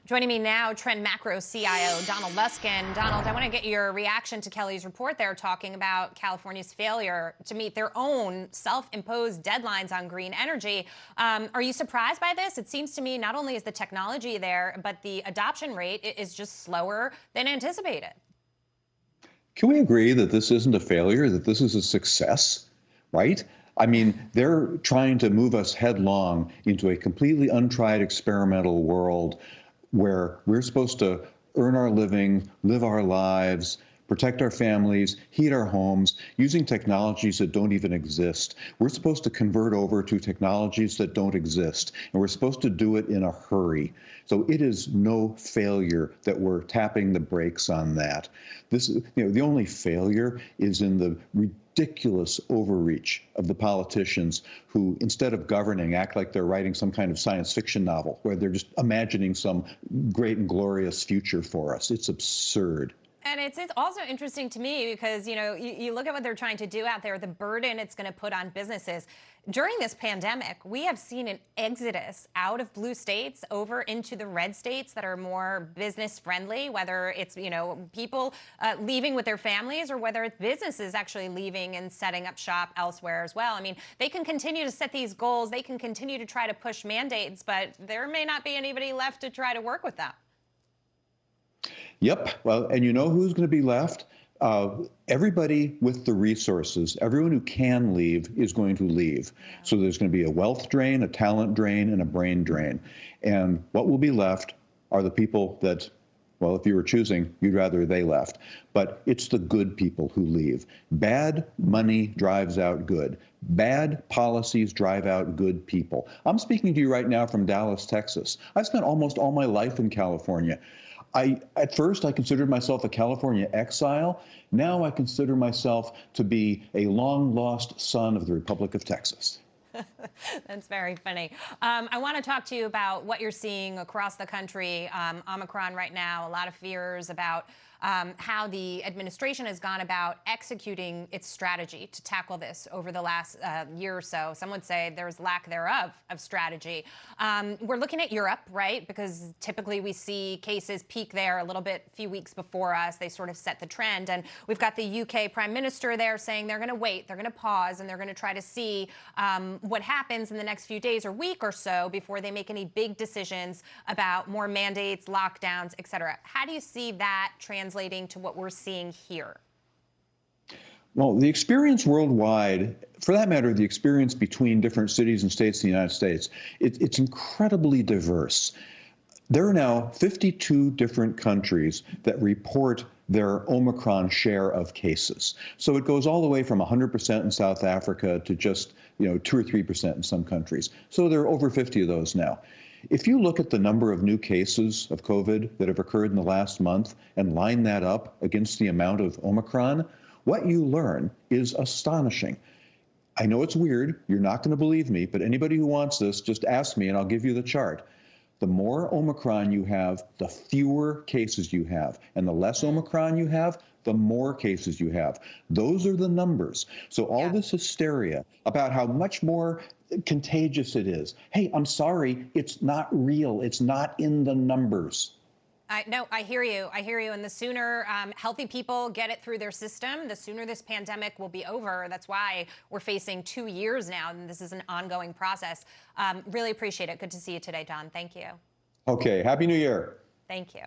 Joining me now, TrendMacro CIO Donald Luskin. Donald, I want to get your reaction to Kelly's report there talking about California's failure to meet their own self-imposed deadlines on green energy. Are you surprised by this? It seems to me not only is the technology there, but the adoption rate is just slower than anticipated. Can we agree that this isn't a failure, that this is a success, right? I mean, they're trying to move us headlong into a completely untried experimental world where we're supposed to earn our living, live our lives, protect our families, heat our homes, using technologies that don't even exist. We're supposed to convert over to technologies that don't exist, and we're supposed to do it in a hurry. So it is no failure that we're tapping the brakes on that. The only failure is in the ridiculous overreach of the politicians who, instead of governing, act like they're writing some kind of science fiction novel where they're just imagining some great and glorious future for us. It's absurd. And it's also interesting to me because, you look at what they're trying to do out there, the burden it's going to put on businesses. During this pandemic, we have seen an exodus out of blue states over into the red states that are more business friendly, whether it's, people leaving with their families or whether it's businesses actually leaving and setting up shop elsewhere as well. I mean, they can continue to set these goals. They can continue to try to push mandates, but there may not be anybody left to try to work with them. Yep. Well, and you know who's going to be left? Everybody with the resources, everyone who can leave is going to leave. So there's going to be a wealth drain, a talent drain, and a brain drain. And what will be left are the people that, well, if you were choosing, you'd rather they left. But it's the good people who leave. Bad money drives out good. Bad policies drive out good people. I'm speaking to you right now from Dallas, Texas. I've spent almost all my life in California. At first, I considered myself a California exile. Now I consider myself to be a long-lost son of the Republic of Texas. That's very funny. I want to talk to you about what you're seeing across the country. Omicron right now, a lot of fears about how the administration has gone about executing its strategy to tackle this over the last year or so. Some would say there's lack thereof of strategy. We're looking at Europe, right? Because typically we see cases peak there a little bit, a few weeks before us. They sort of set the trend. And we've got the UK Prime Minister there saying they're going to wait, they're going to pause, and they're going to try to see what happens in the next few days or week or so before they make any big decisions about more mandates, lockdowns, et cetera. How do you see that translating to what we're seeing here? Well, the experience worldwide, for that matter, the experience between different cities and states in the United States, it's incredibly diverse. There are now 52 different countries that report their Omicron share of cases. So it goes all the way from 100% in South Africa to just 2 or 3% in some countries. So there are over 50 of those now. If you look at the number of new cases of COVID that have occurred in the last month and line that up against the amount of Omicron, what you learn is astonishing. I know it's weird, you're not going to believe me, but anybody who wants this, just ask me and I'll give you the chart. The more Omicron you have, the fewer cases you have. And the less Omicron you have, the more cases you have. Those are the numbers. So all this hysteria about how much more contagious it is. Hey, I'm sorry, it's not real. It's not in the numbers. No, I hear you. I hear you. And the sooner healthy people get it through their system, the sooner this pandemic will be over. That's why we're facing 2 years now, and this is an ongoing process. Really appreciate it. Good to see you today, Don. Thank you. Okay. Happy New Year. Thank you.